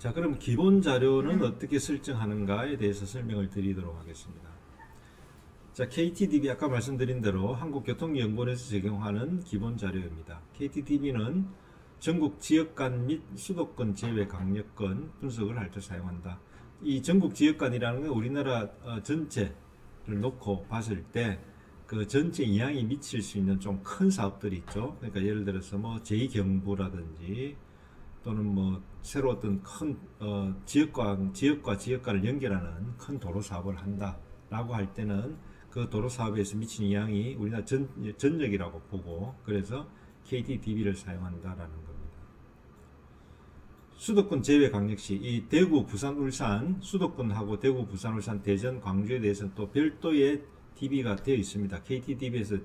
자, 그럼 기본 자료는 어떻게 설정하는가에 대해서 설명을 드리도록 하겠습니다. 자, KTDB 아까 말씀드린 대로 한국교통연구원에서 제공하는 기본 자료입니다. KTDB는 전국 지역간 및 수도권 제외 강력권 분석을 할 때 사용한다. 이 전국 지역간이라는 건 우리나라 전체를 놓고 봤을 때 그 전체 영향이 미칠 수 있는 좀 큰 사업들이 있죠. 그러니까 예를 들어서 뭐 제2경부라든지 또는 뭐 새로 어떤 큰 지역과 지역간을 연결하는 큰 도로 사업을 한다라고 할 때는 그 도로 사업에서 미치는 영향이 우리나라 전역이라고 보고, 그래서 KTDB를 사용한다라는 겁니다. 수도권 제외 강력시 이 대구, 부산, 울산 수도권하고 대구, 부산, 울산, 대전, 광주에 대해서는 또 별도의 DB가 되어 있습니다. KTDB에서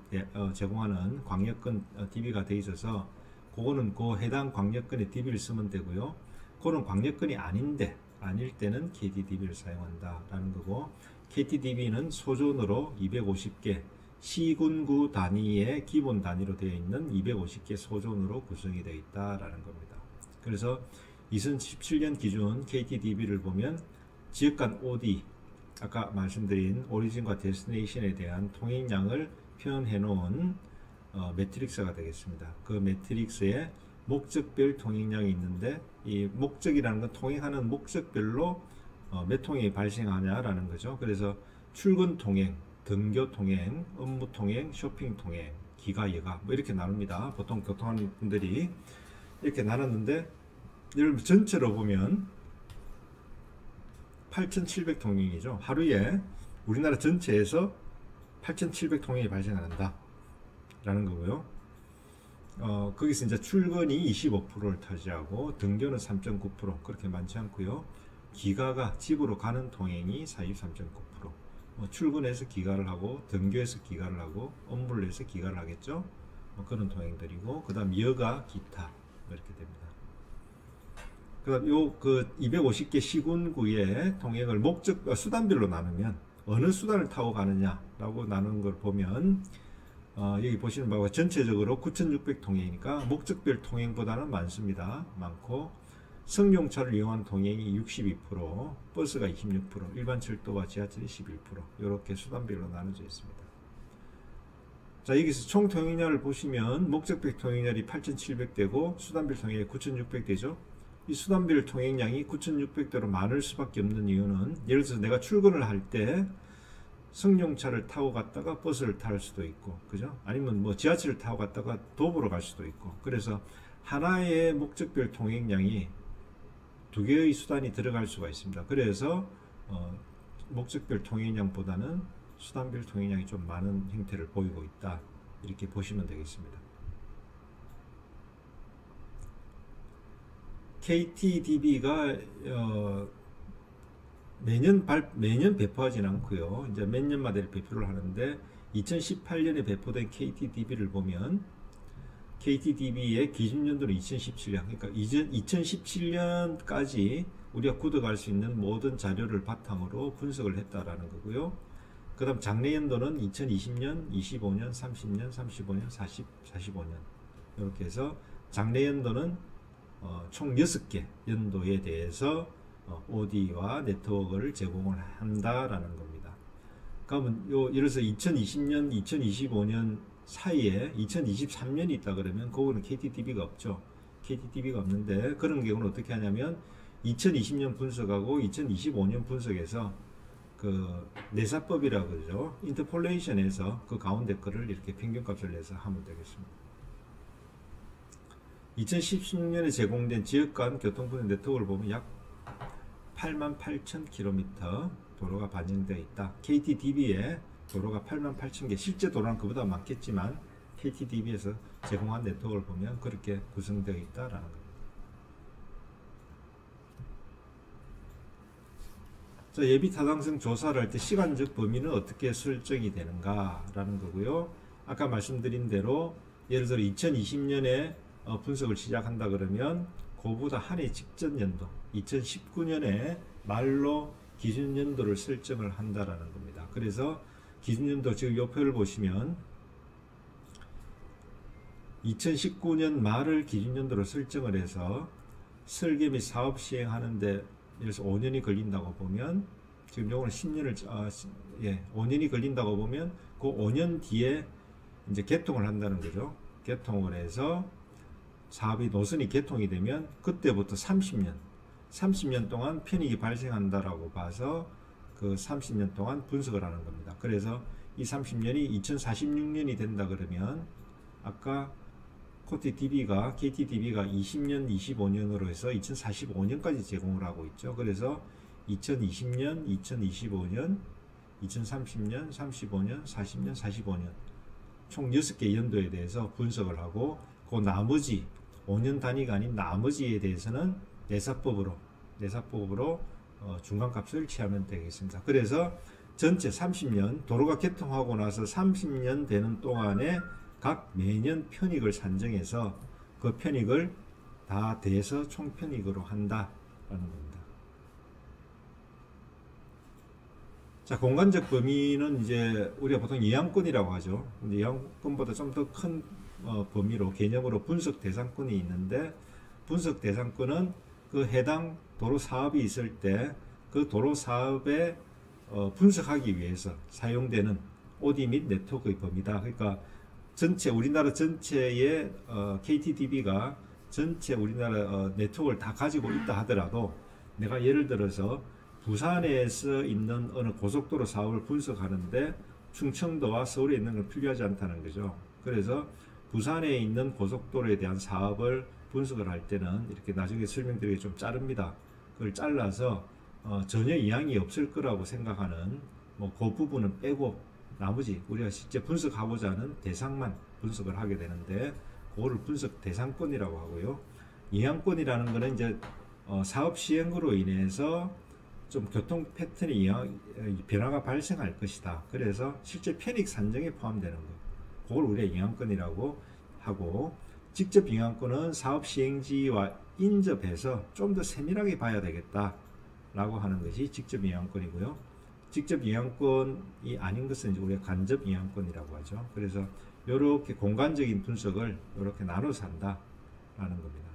제공하는 광역권 DB가 되어 있어서 그거는 그 해당 광역권의 DB를 쓰면 되고요. 그런 광역권이 아닐 때는 KTDB를 사용한다라는 거고, KTDB는 소존으로 250개, 시군구 단위의 기본 단위로 되어 있는 250개 소존으로 구성이 되어 있다라는 겁니다. 그래서 2017년 기준 KTDB를 보면 지역간 OD, 아까 말씀드린 오리진과 데스티네이션에 대한 통행량을 표현해 놓은 매트릭스가 되겠습니다. 그 매트릭스에 목적별 통행량이 있는데, 이 목적이라는 건 통행하는 목적별로 몇 통행이 발생하냐라는 거죠. 그래서 출근 통행, 등교 통행, 업무 통행, 쇼핑 통행, 기가, 여가 뭐 이렇게 나눕니다. 보통 교통하는 분들이 이렇게 나눴는데, 여러분 전체로 보면 8,700통행이죠. 하루에 우리나라 전체에서 8,700통행이 발생한다 라는 거고요. 거기서 이제 출근이 25%를 차지하고 등교는 3.9%, 그렇게 많지 않고요. 기가가 집으로 가는 통행이 43.9%, 출근해서 기가를 하고 등교해서 기가를 하고 업무를 해서 기가를 하겠죠. 그런 통행들이고, 그 다음 여가, 기타 이렇게 됩니다. 그다음 그 250개 시군구의 통행을 수단별로 나누면 어느 수단을 타고 가느냐라고 나누는 걸 보면 여기 보시는 바와 전체적으로 9,600통행이니까 목적별 통행보다는 많고, 승용차를 이용한 통행이 62%, 버스가 26%, 일반 철도와 지하철이 11%, 이렇게 수단별로 나눠져 있습니다. 자, 여기서 총 통행량을 보시면 목적별 통행량이 8,700대고 수단별 통행량이 9,600대죠. 이 수단별 통행량이 9,600대로 많을 수밖에 없는 이유는, 예를 들어서 내가 출근을 할 때 승용차를 타고 갔다가 버스를 탈 수도 있고, 그죠? 아니면 뭐 지하철을 타고 갔다가 도보로 갈 수도 있고, 그래서 하나의 목적별 통행량이 두 개의 수단이 들어갈 수가 있습니다. 그래서 목적별 통행량보다는 수단별 통행량이 좀 많은 형태를 보이고 있다, 이렇게 보시면 되겠습니다. KTDB가 매년 배포하진 않고요. 이제 몇 년마다 배포를 하는데, 2018년에 배포된 KTDB를 보면 KTDB의 기준연도는 2017년, 그러니까 2017년까지 우리가 구독할 수 있는 모든 자료를 바탕으로 분석을 했다라는 거고요. 그 다음 장래연도는 2020년, 25년, 30년, 35년, 45년 이렇게 해서 장래연도는 총 6개 연도에 대해서 OD와 네트워크를 제공을 한다라는 겁니다. 그러면 예를 들어서 2020년, 2025년 사이에 2023년이 있다 그러면 그거는 KTDB가 없죠. KTDB가 없는데, 그런 경우는 어떻게 하냐면 2020년 분석하고 2025년 분석해서 그 내사법이라고 그러죠. 인터폴레이션에서 그 가운데 거를 이렇게 평균값을 내서 하면 되겠습니다. 2016년에 제공된 지역간 교통분야 네트워크를 보면 약 88,000km 도로가 반영되어 있다. KTDB에 도로가 88,000개, 실제 도로는 그보다 많겠지만 KTDB에서 제공한 네트워크를 보면 그렇게 구성되어 있다라는 겁니다. 자, 예비 타당성 조사를 할 때 시간적 범위는 어떻게 설정이 되는가 라는 거고요. 아까 말씀드린 대로 예를 들어 2020년에 분석을 시작한다 그러면 그보다 한 해 직전 연도 2019년에 말로 기준연도를 설정을 한다라는 겁니다. 그래서 기준연도, 지금 이 표를 보시면 2019년 말을 기준연도로 설정을 해서 설계 및 사업 시행하는데 그래서 5년이 걸린다고 보면 지금 요거는 10년을 5년이 걸린다고 보면 그 5년 뒤에 이제 개통을 한다는 거죠. 개통을 해서 사업이 노선이 개통이 되면 그때부터 30년 동안 편익이 발생한다라고 봐서 그 30년 동안 분석을 하는 겁니다. 그래서 이 30년이 2046년이 된다 그러면 아까 KTDB가 20년, 25년으로 해서 2045년까지 제공을 하고 있죠. 그래서 2020년, 2025년, 2030년, 35년, 40년, 45년 총 6개 연도에 대해서 분석을 하고 그 나머지 5년 단위가 아닌 나머지에 대해서는 내사법으로 중간값을 취하면 되겠습니다. 그래서 전체 30년 도로가 개통하고 나서 30년 되는 동안에 각 매년 편익을 산정해서 그 편익을 다 대해서 총 편익으로 한다라는 겁니다. 자, 공간적 범위는 이제 우리가 보통 이양권이라고 하죠. 근데 이양권보다 좀 더 큰 범위로 개념으로 분석 대상권이 있는데 분석 대상권은 그 해당 도로 사업이 있을 때 그 도로 사업에 분석하기 위해서 사용되는 OD 및 네트워크의 범위다. 그러니까 전체 우리나라 전체의 KTDB가 전체 우리나라 네트워크를 다 가지고 있다 하더라도 내가 예를 들어서 부산에서 있는 어느 고속도로 사업을 분석하는데 충청도와 서울에 있는 건 필요하지 않다는 거죠. 그래서 부산에 있는 고속도로에 대한 사업을 분석을 할 때는 이렇게 나중에 설명드리기 좀 자릅니다. 그걸 잘라서 전혀 이양이 없을 거라고 생각하는 그 부분은 빼고 나머지 우리가 실제 분석하고자 하는 대상만 분석을 하게 되는데 그거를 분석 대상권이라고 하고요. 이양권이라는 거는 이제 사업 시행으로 인해서 좀 교통 패턴의 변화가 발생할 것이다. 그래서 실제 편익 산정에 포함되는 것. 그걸 우리가 이양권이라고 하고 직접 이양권은 사업 시행지와 인접해서 좀 더 세밀하게 봐야 되겠다 라고 하는 것이 직접 이양권이고요. 직접 이양권이 아닌 것은 이제 우리가 간접 이양권이라고 하죠. 그래서 이렇게 공간적인 분석을 이렇게 나눠서 한다라는 겁니다.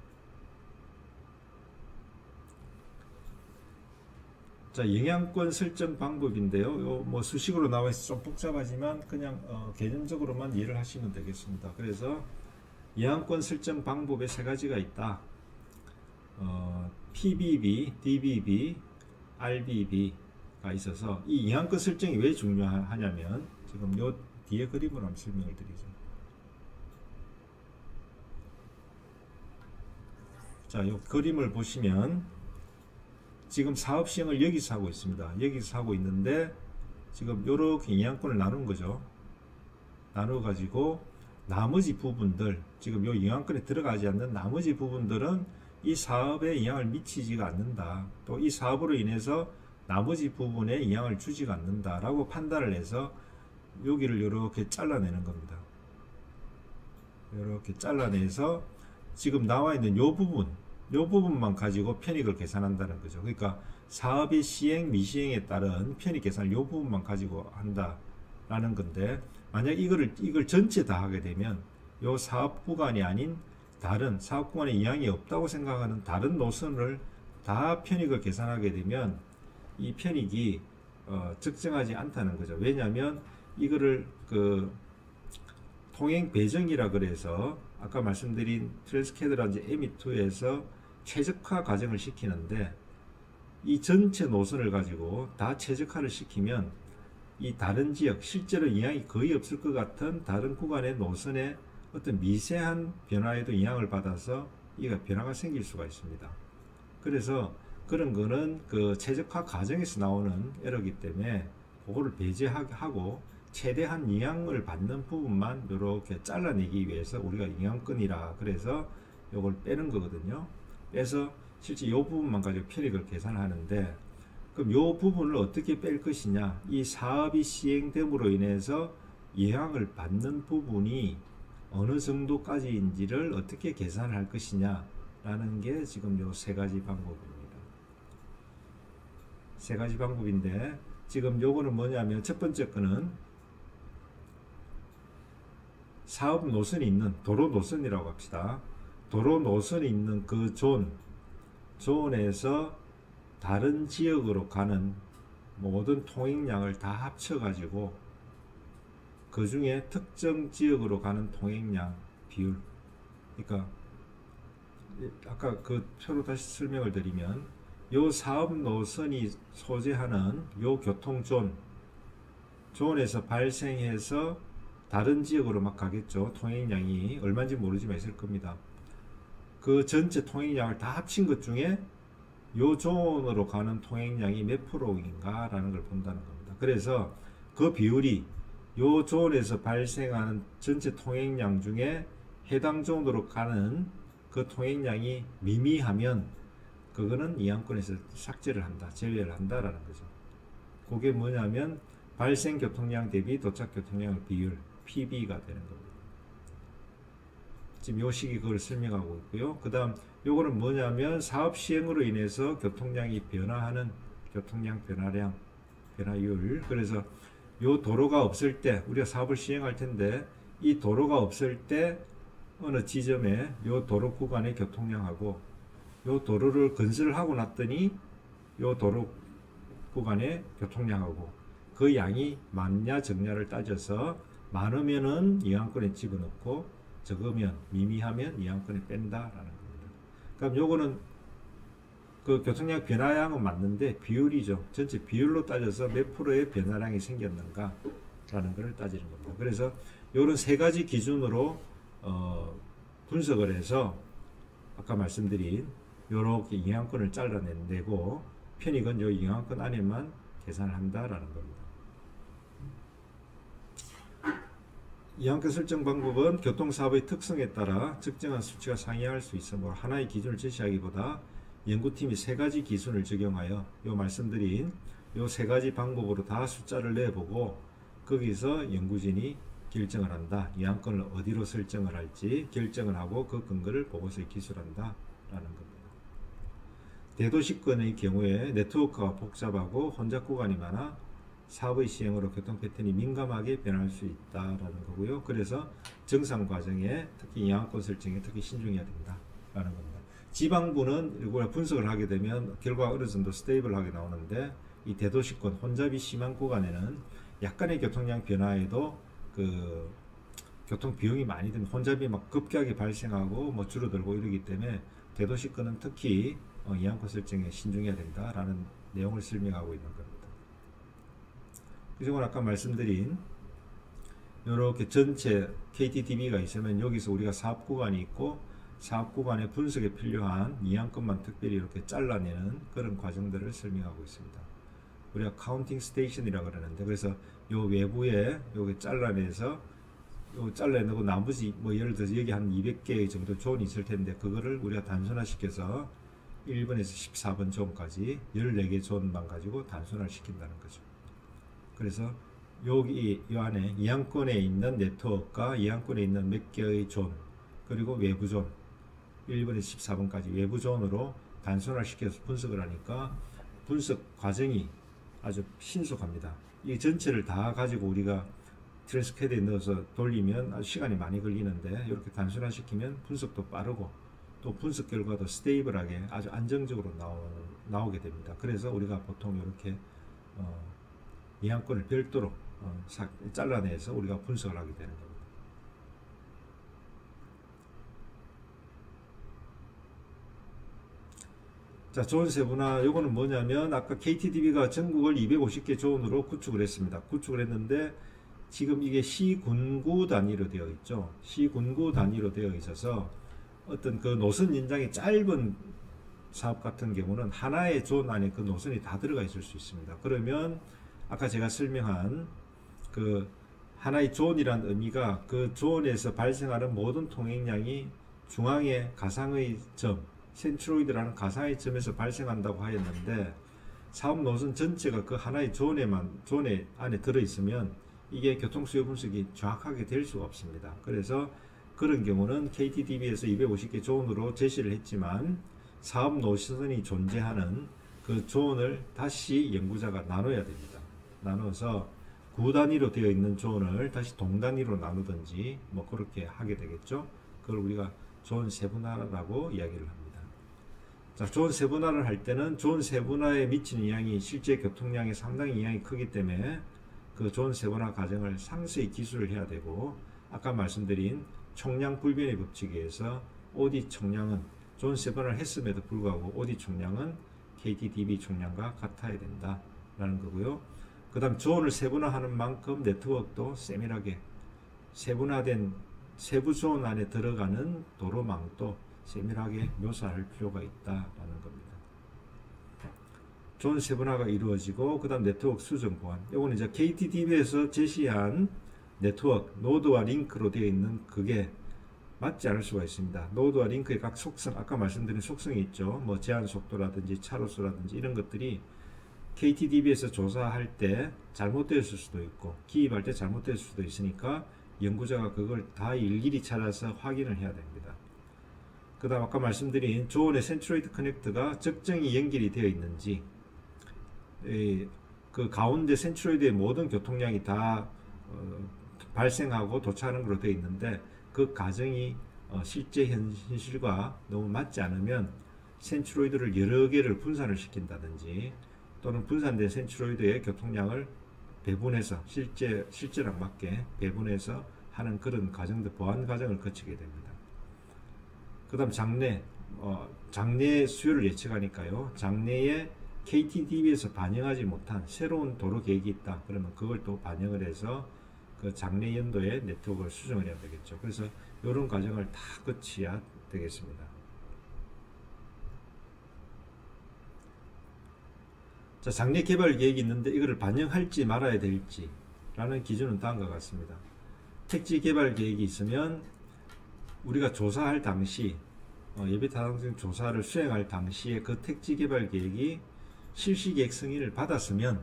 자, 영향권 설정 방법인데요. 뭐 수식으로 나와 있어서 좀 복잡하지만 그냥 개념적으로만 이해를 하시면 되겠습니다. 그래서 영향권 설정 방법에 세 가지가 있다. PBB, DBB, RBB가 있어서 이 영향권 설정이 왜 중요하냐면 지금 요 뒤에 그림으로 한번 설명을 드리죠. 자, 요 그림을 보시면 지금 사업 시행을 여기서 하고 있습니다. 여기서 하고 있는데 지금 이렇게 영향권을 나눈 거죠. 나눠 가지고 나머지 부분들 지금 이 영향권에 들어가지 않는 나머지 부분들은 이 사업에 영향을 미치지가 않는다. 또 이 사업으로 인해서 나머지 부분에 영향을 주지가 않는다 라고 판단을 해서 여기를 이렇게 잘라내는 겁니다. 이렇게 잘라내서 지금 나와 있는 요 부분만 가지고 편익을 계산한다는 거죠. 그러니까 사업의 시행 미시행에 따른 편익 계산을 요 부분만 가지고 한다라는 건데 만약 이걸 전체 다 하게 되면 요 사업 구간이 아닌 다른 사업 구간에 이양이 없다고 생각하는 다른 노선을 다 편익을 계산하게 되면 이 편익이 적정하지 않다는 거죠. 왜냐하면 이거를 그 통행 배정이라 그래서 아까 말씀드린 트랜스캐드라든지 M2에서 최적화 과정을 시키는데 이 전체 노선을 가지고 다 최적화를 시키면 이 다른 지역 실제로 영향이 거의 없을 것 같은 다른 구간의 노선의 어떤 미세한 변화에도 영향을 받아서 이가 변화가 생길 수가 있습니다. 그래서 그런 거는 그 최적화 과정에서 나오는 에러기 때문에 그거를 배제하고 최대한 영향을 받는 부분만 이렇게 잘라내기 위해서 우리가 영향권이라 그래서 이걸 빼는 거거든요. 빼서 실제 이 부분만 가지고 편익을 계산하는데 그럼 이 부분을 어떻게 뺄 것이냐, 이 사업이 시행됨으로 인해서 영향을 받는 부분이 어느 정도까지인지를 어떻게 계산할 것이냐 라는 게 지금 요 세 가지 방법입니다. 세 가지 방법인데 지금 요거는 뭐냐면 첫 번째 거는 사업 노선이 있는 도로 노선이라고 합시다. 도로 노선이 있는 그 존, 존에서 다른 지역으로 가는 모든 통행량을 다 합쳐가지고 그 중에 특정 지역으로 가는 통행량 비율, 그러니까 아까 그 표로 다시 설명을 드리면 요 사업 노선이 소재하는 요 교통존, 존에서 발생해서 다른 지역으로 막 가겠죠. 통행량이 얼마인지 모르지만 있을 겁니다. 그 전체 통행량을 다 합친 것 중에 요 존으로 가는 통행량이 몇 프로인가 라는 걸 본다는 겁니다. 그래서 그 비율이 요 존에서 발생하는 전체 통행량 중에 해당 존으로 가는 그 통행량이 미미하면 그거는 이항권에서 삭제를 한다, 제외를 한다라는 거죠. 그게 뭐냐면 발생 교통량 대비 도착 교통량의 비율 PB가 되는 겁니다. 지금 요 식이 그걸 설명하고 있고요. 그 다음 요거는 뭐냐면 사업 시행으로 인해서 교통량이 변화하는 교통량 변화량, 변화율. 그래서 요 도로가 없을 때 우리가 사업을 시행할 텐데 이 도로가 없을 때 어느 지점에 요 도로 구간의 교통량하고 요 도로를 건설하고 났더니 요 도로 구간의 교통량하고 그 양이 많냐 적냐를 따져서 많으면은 이항권에 집어넣고 적으면 미미하면 이항권에 뺀다라는 겁니다. 그럼 요거는 그 교통량 변화량은 맞는데 비율이죠. 전체 비율로 따져서 몇 프로의 변화량이 생겼는가 라는 것을 따지는 겁니다. 그래서 요런 세 가지 기준으로 분석을 해서 아까 말씀드린 요렇게 이항권을 잘라내고 편익은 요 이항권 안에만 계산을 한다라는 겁니다. 이항권 설정 방법은 교통사업의 특성에 따라 측정한 수치가 상이할 수 있어 뭐 하나의 기준을 제시하기보다 연구팀이 세 가지 기준을 적용하여 요 말씀드린 요 세 가지 방법으로 다 숫자를 내보고 거기서 연구진이 결정을 한다. 이항권을 어디로 설정을 할지 결정을 하고 그 근거를 보고서에 기술한다 라는 겁니다. 대도시권의 경우에 네트워크가 복잡하고 혼잡 구간이 많아 사업의 시행으로 교통 패턴이 민감하게 변할 수 있다라는 거고요. 그래서 정상 과정에 특히 이항권 설정에 특히 신중해야 된다라는 겁니다. 지방부는 이걸 분석을 하게 되면 결과가 어느 정도 스테이블하게 나오는데 이 대도시권 혼잡이 심한 구간에는 약간의 교통량 변화에도 그 교통 비용이 많이 든 혼잡이 막 급격하게 발생하고 뭐 줄어들고 이러기 때문에 대도시권은 특히 이항권 설정에 신중해야 된다라는 내용을 설명하고 있는 겁니다. 그리고 아까 말씀드린 이렇게 전체 KTDB가 있으면 여기서 우리가 사업 구간이 있고 사업 구간의 분석에 필요한 이항권만 특별히 이렇게 잘라내는 그런 과정들을 설명하고 있습니다. 우리가 카운팅 스테이션이라고 그러는데 그래서 요 외부에 요게 잘라내서 요 잘라내고 나머지 뭐 예를 들어서 여기 한 200개 정도 존이 있을 텐데 그거를 우리가 단순화시켜서 1번에서 14번 존까지 14개 존만 가지고 단순화를 시킨다는 거죠. 그래서 여기 이 안에 이항권에 있는 네트워크가 이항권에 있는 몇 개의 존 그리고 외부 존 1번에서 14번까지 외부 존으로 단순화시켜서 분석을 하니까 분석 과정이 아주 신속합니다. 이 전체를 다 가지고 우리가 트랜스캐드에 넣어서 돌리면 아주 시간이 많이 걸리는데 이렇게 단순화시키면 분석도 빠르고 또 분석 결과도 스테이블하게 아주 안정적으로 나오게 됩니다. 그래서 우리가 보통 이렇게 이항권을 별도로 잘라내서 우리가 분석을 하게 되는 겁니다. 자, 존 세분화 요거는 뭐냐면 아까 KTDB가 전국을 250개 존으로 구축을 했습니다. 구축을 했는데 지금 이게 시군구 단위로 되어 있죠. 시군구 단위로 되어 있어서 어떤 그 노선 연장이 짧은 사업 같은 경우는 하나의 존 안에 그 노선이 다 들어가 있을 수 있습니다. 그러면 아까 제가 설명한 그 하나의 존이란 의미가 그 존에서 발생하는 모든 통행량이 중앙의 가상의 점 센트로이드라는 가상의 점에서 발생한다고 하였는데 사업 노선 전체가 그 하나의 존에 안에 들어있으면 이게 교통수요 분석이 정확하게 될 수가 없습니다. 그래서 그런 경우는 KTDB에서 250개 존으로 제시를 했지만 사업 노선이 존재하는 그 존을 다시 연구자가 나눠야 됩니다. 나눠서 구 단위로 되어 있는 존을 다시 동 단위로 나누든지 뭐 그렇게 하게 되겠죠. 그걸 우리가 존 세분화라고 이야기를 합니다. 자, 존 세분화를 할 때는 존 세분화에 미치는 영향이 실제 교통량에 상당히 영향이 크기 때문에 그 존 세분화 과정을 상세히 기술을 해야 되고, 아까 말씀드린 총량 불변의 법칙에 의해서 OD 총량은 존 세분화를 했음에도 불구하고 OD 총량은 KTDB 총량과 같아야 된다 라는 거고요. 그 다음 존을 세분화하는 만큼 네트워크도 세밀하게 세분화된 세부 존 안에 들어가는 도로망도 세밀하게 묘사할 필요가 있다라는 겁니다. 존 세분화가 이루어지고, 그 다음 네트워크 수정 보안. 이거는 이제 KTDB에서 제시한 네트워크, 노드와 링크로 되어 있는 그게 맞지 않을 수가 있습니다. 노드와 링크의 각 속성, 아까 말씀드린 속성이 있죠. 뭐 제한 속도라든지 차로수라든지 이런 것들이 KTDB에서 조사할 때 잘못되었을 수도 있고, 기입할 때 잘못됐을 수도 있으니까 연구자가 그걸 다 일일이 찾아서 확인을 해야 됩니다. 그 다음 아까 말씀드린 조언의 센트로이드 커넥트가 적정히 연결이 되어 있는지, 그 가운데 센트로이드의 모든 교통량이 다 발생하고 도착하는 걸로 되어 있는데, 그 과정이 실제 현실과 너무 맞지 않으면 센트로이드를 여러 개를 분산을 시킨다든지, 또는 분산된 센트로이드의 교통량을 배분해서 실제랑 맞게 배분해서 하는 그런 과정들, 보안 과정을 거치게 됩니다. 그 다음 장래 수요를 예측하니까요, 장래에 KTDB에서 반영하지 못한 새로운 도로 계획이 있다 그러면 그걸 또 반영을 해서 그 장래 연도에 네트워크를 수정을 해야 되겠죠. 그래서 이런 과정을 다 거쳐야 되겠습니다. 자, 장래 개발 계획이 있는데 이거를 반영할지 말아야 될지 라는 기준은 다음과 같습니다. 택지 개발 계획이 있으면 우리가 조사할 당시, 예비 타당성 조사를 수행할 당시에 그 택지 개발 계획이 실시계획 승인을 받았으면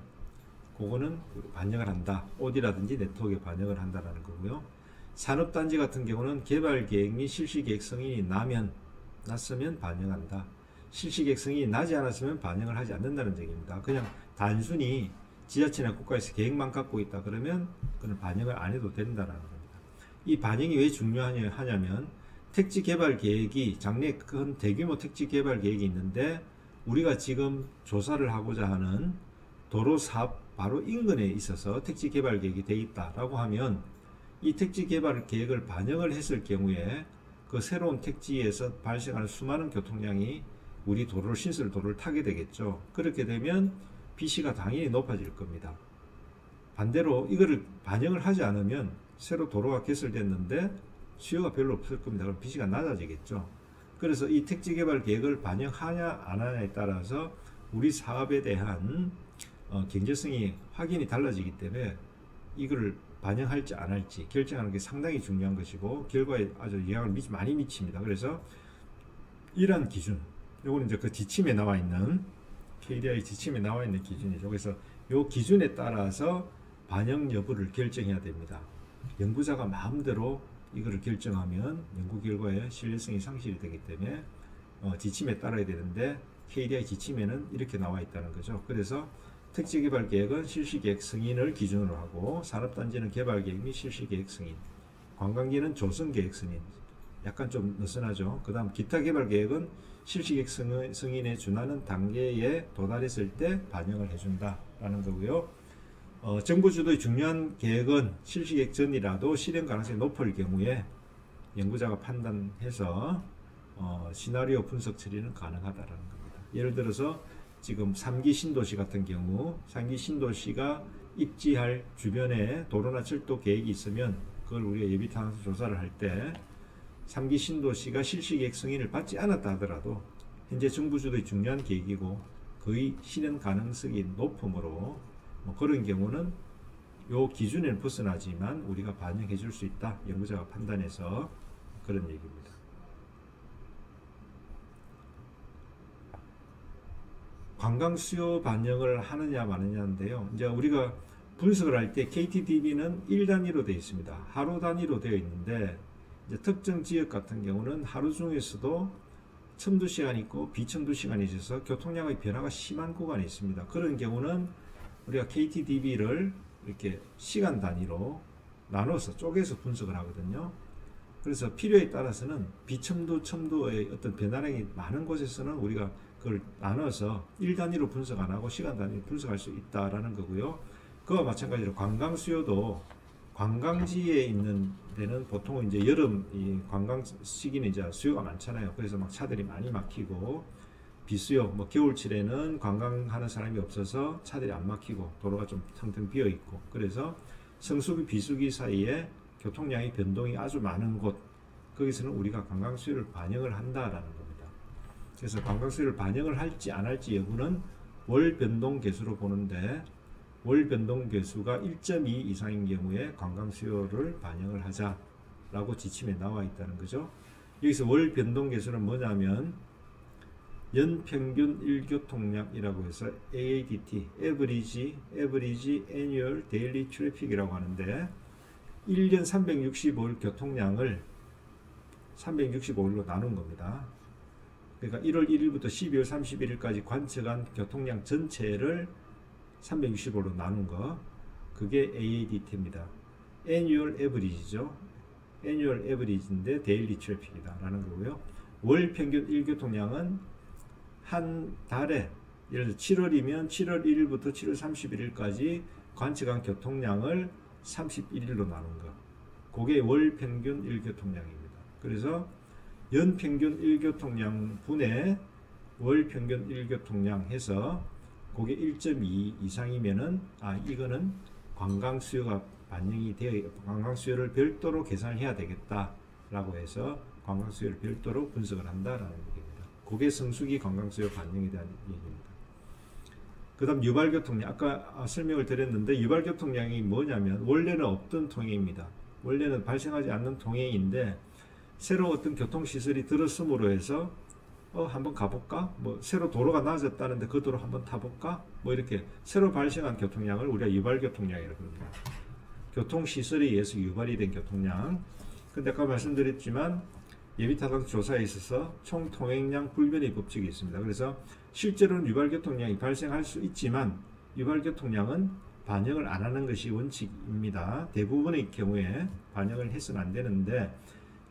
그거는 반영을 한다. OD라든지 네트워크에 반영을 한다라는 거고요. 산업단지 같은 경우는 개발 계획 및 실시계획 승인이 났으면 반영한다. 실시계획 승인이 나지 않았으면 반영을 하지 않는다는 얘기입니다. 그냥 단순히 지자체나 국가에서 계획만 갖고 있다 그러면 그건 반영을 안 해도 된다라는 겁니다. 이 반영이 왜 중요하냐면, 택지 개발 계획이 장래 큰 대규모 택지 개발 계획이 있는데 우리가 지금 조사를 하고자 하는 도로 사업 바로 인근에 있어서 택지 개발 계획이 되어 있다라고 하면, 이 택지 개발 계획을 반영을 했을 경우에 그 새로운 택지에서 발생하는 수많은 교통량이 우리 도로를, 신설 도로를 타게 되겠죠. 그렇게 되면 BC가 당연히 높아질 겁니다. 반대로 이거를 반영을 하지 않으면 새로 도로가 개설됐는데 수요가 별로 없을 겁니다. 그럼 BC가 낮아지겠죠. 그래서 이 택지 개발 계획을 반영하냐 안 하냐에 따라서 우리 사업에 대한 경제성이 확연히 달라지기 때문에 이걸 반영할지 안 할지 결정하는 게 상당히 중요한 것이고, 결과에 아주 영향을 많이 미칩니다. 그래서 이러한 기준, 요거는 이제 그 지침에 나와 있는 KDI 지침에 나와 있는 기준이죠. 그래서 요 기준에 따라서 반영 여부를 결정해야 됩니다. 연구자가 마음대로 이거를 결정하면 연구 결과에 신뢰성이 상실이 되기 때문에 지침에 따라야 되는데, KDI 지침에는 이렇게 나와 있다는 거죠. 그래서 택지 개발 계획은 실시계획 승인을 기준으로 하고, 산업단지는 개발 계획 및 실시계획 승인, 관광지는 조성 계획 승인, 약간 좀 느슨하죠. 그 다음 기타 개발 계획은 실시계획 승인에 준하는 단계에 도달했을 때 반영을 해준다라는 거고요. 정부 주도의 중요한 계획은 실시계획 전이라도 실현 가능성이 높을 경우에 연구자가 판단해서 시나리오 분석 처리는 가능하다라는 겁니다. 예를 들어서 지금 3기 신도시 같은 경우, 3기 신도시가 입지할 주변에 도로나 철도 계획이 있으면 그걸 우리가 예비 타당성 조사를 할 때 3기 신도시가 실시계획 승인을 받지 않았다 하더라도 현재 정부 주도의 중요한 계획이고 거의 실현 가능성이 높으므로 그런 경우는 요 기준에는 벗어나지만 우리가 반영해 줄 수 있다. 연구자가 판단해서 그런 얘기입니다. 관광 수요 반영을 하느냐 마느냐인데요. 이제 우리가 분석을 할 때 KTDB는 일 단위로 되어 있습니다. 하루 단위로 되어 있는데, 이제 특정 지역 같은 경우는 하루 중에서도 첨도 시간이 있고 비첨도 시간이 있어서 교통량의 변화가 심한 구간이 있습니다. 그런 경우는 우리가 KTDB를 이렇게 시간 단위로 나눠서 쪼개서 분석을 하거든요. 그래서 필요에 따라서는 비첨도, 첨도의 어떤 변화량이 많은 곳에서는 우리가 그걸 나눠서 일 단위로 분석 안 하고 시간 단위로 분석할 수 있다라는 거고요. 그와 마찬가지로 관광 수요도 관광지에 있는 데는 보통 이제 여름 이 관광 시기는 이제 수요가 많잖아요. 그래서 막 차들이 많이 막히고 비수요, 뭐 겨울철에는 관광하는 사람이 없어서 차들이 안 막히고 도로가 좀 텅텅 비어 있고 그래서 성수기 비수기 사이에 교통량의 변동이 아주 많은 곳 거기서는 우리가 관광 수요를 반영을 한다라는 겁니다. 그래서 관광 수요를 반영을 할지 안 할지 여부는 월 변동 계수로 보는데 월 변동 계수가 1.2 이상인 경우에 관광 수요를 반영을 하자라고 지침에 나와 있다는 거죠. 여기서 월 변동 계수는 뭐냐면 연평균 일교통량이라고 해서 AADT, Average Annual Daily Traffic이라고 하는데 1년 365일 교통량을 365일로 나눈 겁니다. 그러니까 1월 1일부터 12월 31일까지 관측한 교통량 전체를 365로 나눈 거, 그게 AADT입니다. Annual Average죠. Annual Average인데 Daily Traffic이다 라는 거고요. 월 평균 일교통량은 한 달에 예를 들어 7월이면 7월 1일부터 7월 31일까지 관측한 교통량을 31일로 나눈 거, 그게 월 평균 일교통량입니다. 그래서 연 평균 일교통량 분의 월 평균 일교통량 해서 그게 1.2 이상이면은 이거는 관광 수요가 반영이 되어 관광 수요를 별도로 계산을 해야 되겠다라고 해서 관광 수요를 별도로 분석을 한다라는 얘기입니다. 그게 성수기 관광 수요 반영에 대한 얘기입니다. 그다음 유발교통량, 아까 설명을 드렸는데 유발교통량이 뭐냐면 원래는 없던 통행입니다. 원래는 발생하지 않는 통행인데 새로 어떤 교통시설이 들었음으로 해서 한번 가볼까? 뭐 새로 도로가 나아졌다는데 그 도로 한번 타볼까? 뭐 이렇게 새로 발생한 교통량을 우리가 유발교통량이라고 합니다. 교통시설에 의해서 유발이 된 교통량. 근데 아까 말씀드렸지만 예비타당 조사에 있어서 총통행량 불변의 법칙이 있습니다. 그래서 실제로는 유발교통량이 발생할 수 있지만 유발교통량은 반영을 안 하는 것이 원칙입니다. 대부분의 경우에 반영을 해서는 안 되는데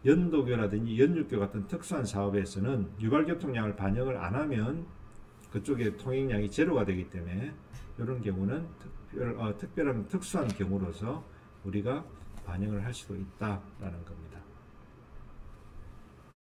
연도교라든지 연육교 같은 특수한 사업에서는 유발교통량을 반영을 안 하면 그쪽에 통행량이 제로가 되기 때문에 이런 경우는 특별한 특수한 경우로서 우리가 반영을 할 수도 있다라는 겁니다.